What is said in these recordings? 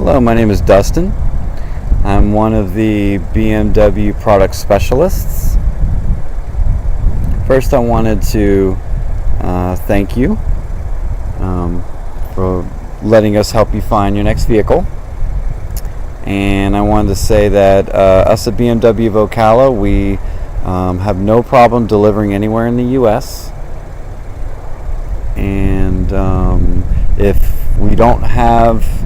Hello, my name is Dustin. I'm one of the BMW product specialists. First, I wanted to thank you for letting us help you find your next vehicle. And I wanted to say that us at BMW of Ocala, we have no problem delivering anywhere in the U.S. And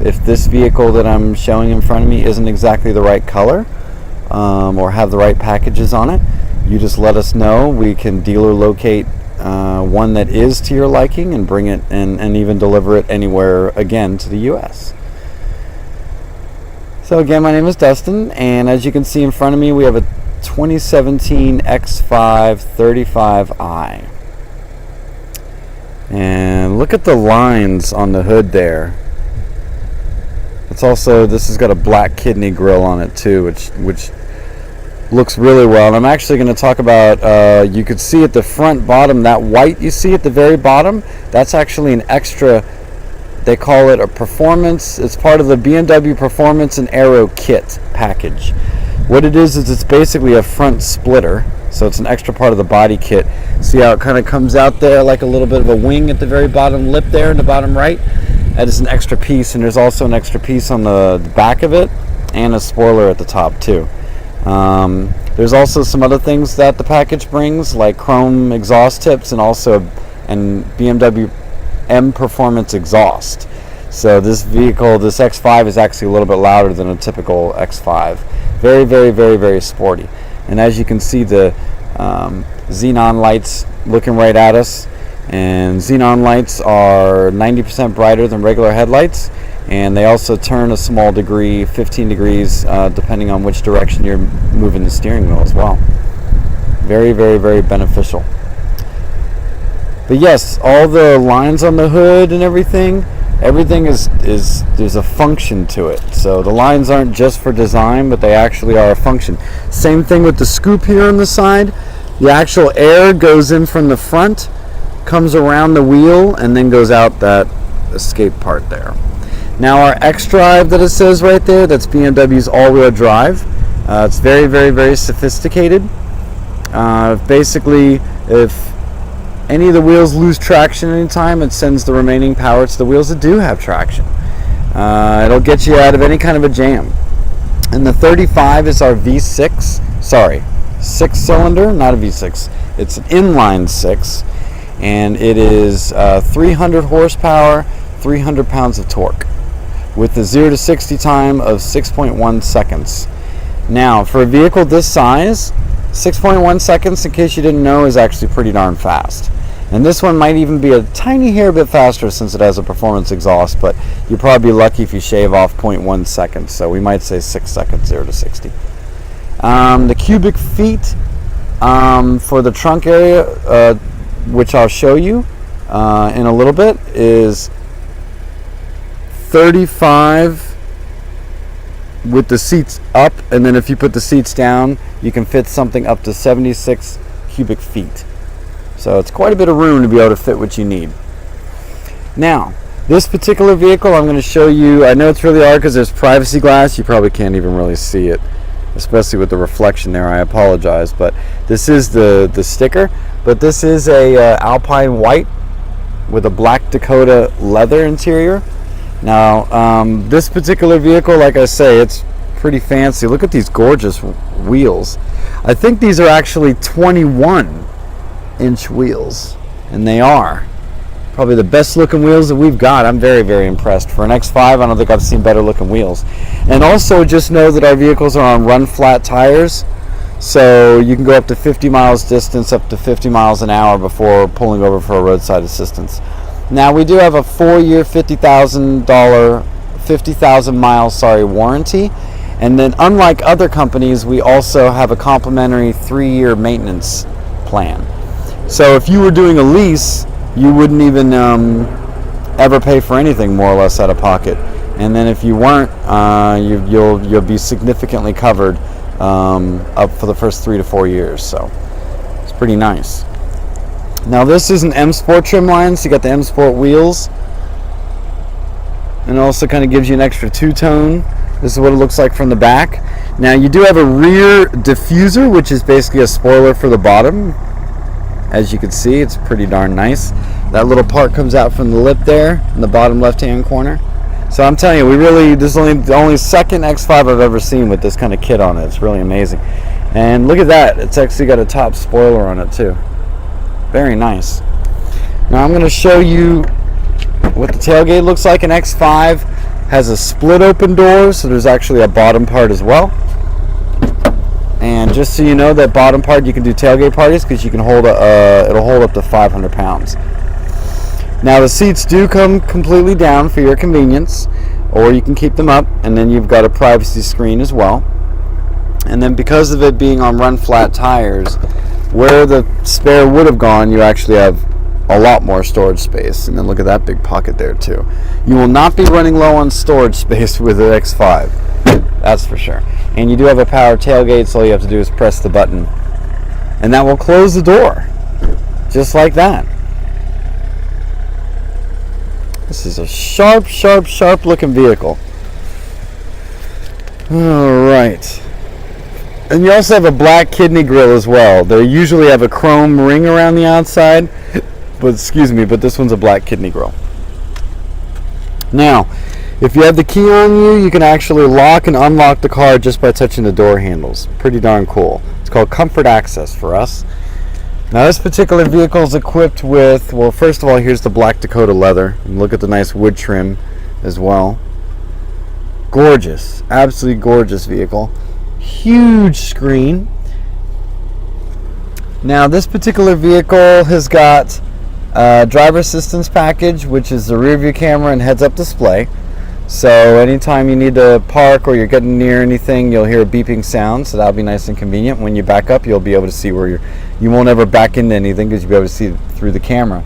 if this vehicle that I'm showing in front of me isn't exactly the right color or have the right packages on it, you just let us know. We can dealer locate one that is to your liking and bring it and even deliver it anywhere again to the US. So again, my name is Dustin, and as you can see in front of me, we have a 2017 X5 35i. And look at the lines on the hood there. This has got a black kidney grille on it too, which looks really well. And I'm actually going to talk about, you could see at the front bottom, that white you see at the very bottom, that's actually an extra, they call it a performance, it's part of the BMW Performance and Aero Kit package. What it is it's basically a front splitter, so it's an extra part of the body kit. See how it kind of comes out there like a little bit of a wing at the very bottom lip there in the bottom right? That is an extra piece, and there's also an extra piece on the back of it and a spoiler at the top too. There's also some other things that the package brings, like chrome exhaust tips and also and BMW M Performance exhaust. So this vehicle, this X5, is actually a little bit louder than a typical X5. Very, very, very, very sporty. And as you can see, the xenon lights looking right at us. And xenon lights are 90% brighter than regular headlights. And they also turn a small degree, 15 degrees, depending on which direction you're moving the steering wheel as well. Very, very, very beneficial. But yes, all the lines on the hood and everything is there's a function to it. So the lines aren't just for design, but they actually are a function. Same thing with the scoop here on the side. The actual air goes in from the front, comes around the wheel, and then goes out that escape part there. Now our X-Drive that it says right there, that's BMW's all-wheel drive. It's very, very, very sophisticated. Basically, if any of the wheels lose traction anytime, it sends the remaining power to the wheels that do have traction. It'll get you out of any kind of a jam. And the 35 is our six-cylinder, not a V6. It's an inline six, and it is 300 horsepower, 300 pounds of torque, with the 0 to 60 time of 6.1 seconds. Now, for a vehicle this size, 6.1 seconds, in case you didn't know, is actually pretty darn fast. And this one might even be a tiny hair bit faster since it has a performance exhaust, but you'll probably be lucky if you shave off 0.1 seconds. So we might say 6 seconds, 0 to 60. The cubic feet for the trunk area, which I'll show you in a little bit, is 35 with the seats up, and then if you put the seats down, you can fit something up to 76 cubic feet. So it's quite a bit of room to be able to fit what you need. Now, this particular vehicle I'm going to show you, I know it's really hard because there's privacy glass, you probably can't even really see it, especially with the reflection there, I apologize, but this is the sticker, but this is a Alpine white with a black Dakota leather interior. Now, this particular vehicle, like I say, it's pretty fancy. Look at these gorgeous wheels. I think these are actually 21-inch wheels, and they are probably the best looking wheels that we've got. I'm very, very impressed. For an X5, I don't think I've seen better looking wheels. And also just know that our vehicles are on run flat tires, so you can go up to 50 miles distance, up to 50 miles an hour before pulling over for a roadside assistance. Now, we do have a 4-year, $50,000 miles warranty. And then, unlike other companies, we also have a complimentary 3-year maintenance plan. So if you were doing a lease, you wouldn't even ever pay for anything, more or less, out of pocket. And then if you weren't, you'll be significantly covered up for the first 3 to 4 years. So it's pretty nice. Now this is an M Sport trim line, so you got the M Sport wheels. and it also kind of gives you an extra two-tone. This is what it looks like from the back. Now you do have a rear diffuser, which is basically a spoiler for the bottom. As you can see, it's pretty darn nice. That little part comes out from the lip there in the bottom left-hand corner. So I'm telling you, this is the only second X5 I've ever seen with this kind of kit on it. It's really amazing. And look at that. It's actually got a top spoiler on it too. Very nice. Now I'm going to show you what the tailgate looks like. An X5 has a split open door, so there's actually a bottom part as well. And just so you know, that bottom part you can do tailgate parties because you can hold it'll hold up to 500 pounds. Now the seats do come completely down for your convenience, or you can keep them up, and then you've got a privacy screen as well. And then because of it being on run flat tires, where the spare would have gone, you actually have a lot more storage space. And then look at that big pocket there too. You will not be running low on storage space with the X5, that's for sure. And you do have a power tailgate, so all you have to do is press the button and that will close the door just like that. This is a sharp looking vehicle. Alright. And you also have a black kidney grille as well. They usually have a chrome ring around the outside, but this one's a black kidney grille. Now, if you have the key on you, you can actually lock and unlock the car just by touching the door handles. Pretty darn cool. It's called Comfort Access for us. Now this particular vehicle is equipped with, well, first of all, here's the black Dakota leather. And look at the nice wood trim as well. Gorgeous, absolutely gorgeous vehicle. Huge screen. Now this particular vehicle has got a driver assistance package, which is the rear view camera and heads-up display. So anytime you need to park or you're getting near anything, you'll hear a beeping sound, so that'll be nice and convenient. When you back up, you'll be able to see where you won't ever back into anything because you'll be able to see through the camera.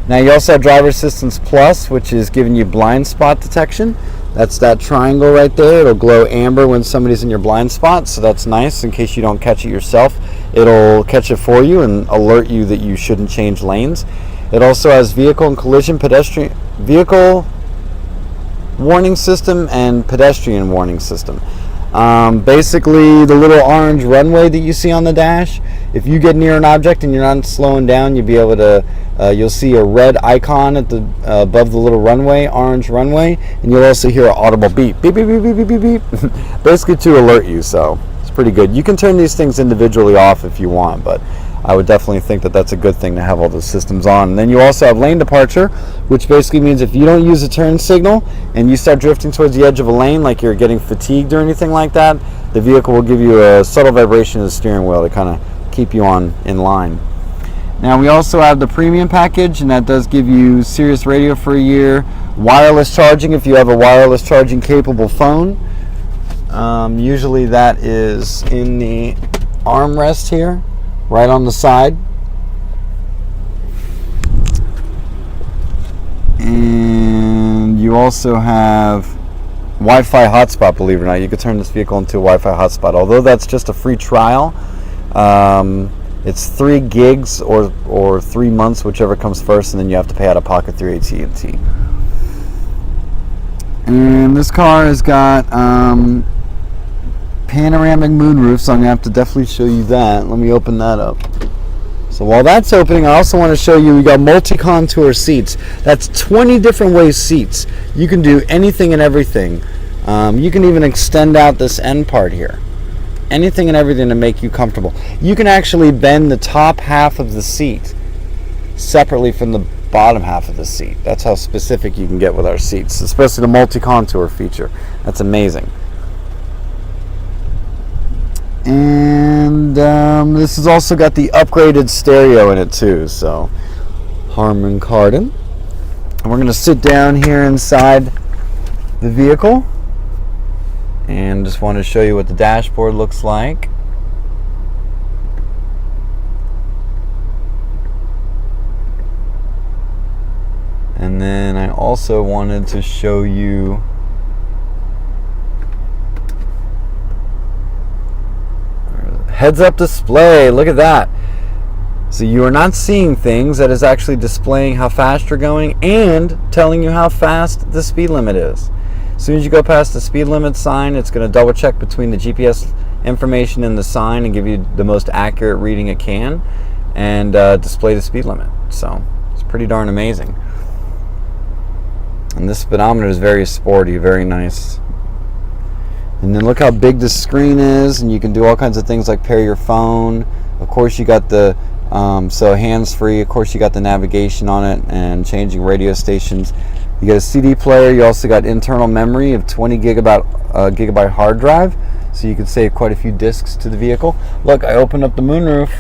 Now you also have Driver Assistance Plus, which is giving you blind spot detection. That's that triangle right there. It'll glow amber when somebody's in your blind spot, so that's nice in case you don't catch it yourself. It'll catch it for you and alert you that you shouldn't change lanes. It also has vehicle and collision vehicle warning system and pedestrian warning system. Basically, the little orange runway that you see on the dash, if you get near an object and you're not slowing down, you'll be able to you'll see a red icon at the above the little runway, orange runway, and you'll also hear an audible beep, beep, beep, beep, beep, beep, beep, beep. Basically to alert you. So it's pretty good. You can turn these things individually off if you want, but I would definitely think that that's a good thing to have all the systems on. And then you also have lane departure, which basically means if you don't use a turn signal and you start drifting towards the edge of a lane, like you're getting fatigued or anything like that, the vehicle will give you a subtle vibration of the steering wheel to kind of keep you in line. Now we also have the premium package, and that does give you Sirius radio for a year, wireless charging if you have a wireless charging capable phone. Usually that is in the armrest here, right on the side. And you also have Wi-Fi hotspot, believe it or not. You could turn this vehicle into a Wi-Fi hotspot. Although that's just a free trial, it's 3 gigs or 3 months, whichever comes first, and then you have to pay out of pocket through AT&T. And this car has got panoramic moonroof, so I'm going to have to definitely show you that. Let me open that up. So while that's opening, I also want to show you we got multi-contour seats. That's 20 different ways seats. You can do anything and everything. You can even extend out this end part here. Anything and everything to make you comfortable. You can actually bend the top half of the seat separately from the bottom half of the seat. That's how specific you can get with our seats, especially the multi-contour feature. That's amazing. And this has also got the upgraded stereo in it too, so Harman Kardon. And we're going to sit down here inside the vehicle and just want to show you what the dashboard looks like. And then I also wanted to show you heads-up display. Look at that. So you are not seeing things. That is actually displaying how fast you're going and telling you how fast the speed limit is. As soon as you go past the speed limit sign, it's going to double check between the GPS information and the sign and give you the most accurate reading it can, and display the speed limit. So it's pretty darn amazing. And this speedometer is very sporty, very nice. And then look how big the screen is, and you can do all kinds of things like pair your phone. Of course, you got the so hands-free. Of course, you got the navigation on it and changing radio stations. You got a CD player. You also got internal memory of 20 gigabyte hard drive, so you can save quite a few discs to the vehicle. Look, I opened up the moonroof.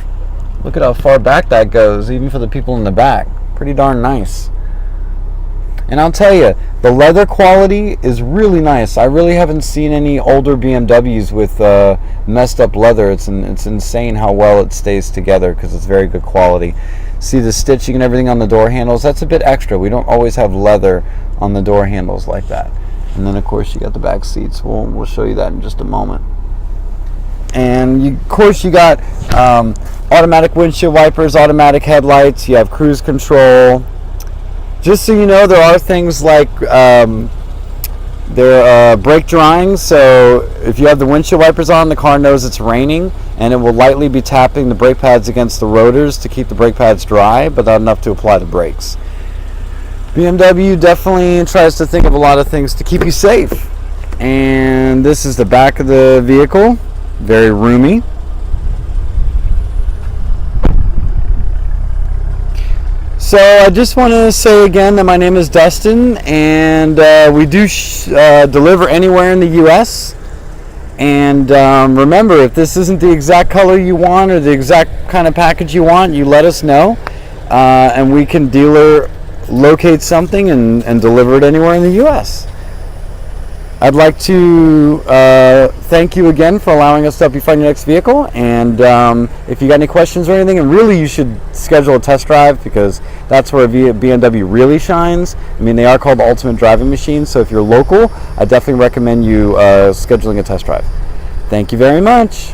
Look at how far back that goes, even for the people in the back. Pretty darn nice. And I'll tell you, the leather quality is really nice. I really haven't seen any older BMWs with messed up leather. It's insane how well it stays together because it's very good quality. See the stitching and everything on the door handles? That's a bit extra. We don't always have leather on the door handles like that. And then of course you got the back seats. We'll show you that in just a moment. And of course you got automatic windshield wipers, automatic headlights. You have cruise control. Just so you know, there are things like brake drying. So if you have the windshield wipers on, the car knows it's raining, and it will lightly be tapping the brake pads against the rotors to keep the brake pads dry, but not enough to apply the brakes. BMW definitely tries to think of a lot of things to keep you safe. And this is the back of the vehicle, very roomy. So I just want to say again that my name is Dustin, and we do deliver anywhere in the U.S. And remember, if this isn't the exact color you want or the exact kind of package you want, you let us know, and we can dealer locate something and deliver it anywhere in the U.S. I'd like to thank you again for allowing us to help you find your next vehicle. And if you got any questions or anything, and really you should schedule a test drive, because that's where BMW really shines. I mean, they are called the ultimate driving machine. So if you're local, I definitely recommend you scheduling a test drive. Thank you very much.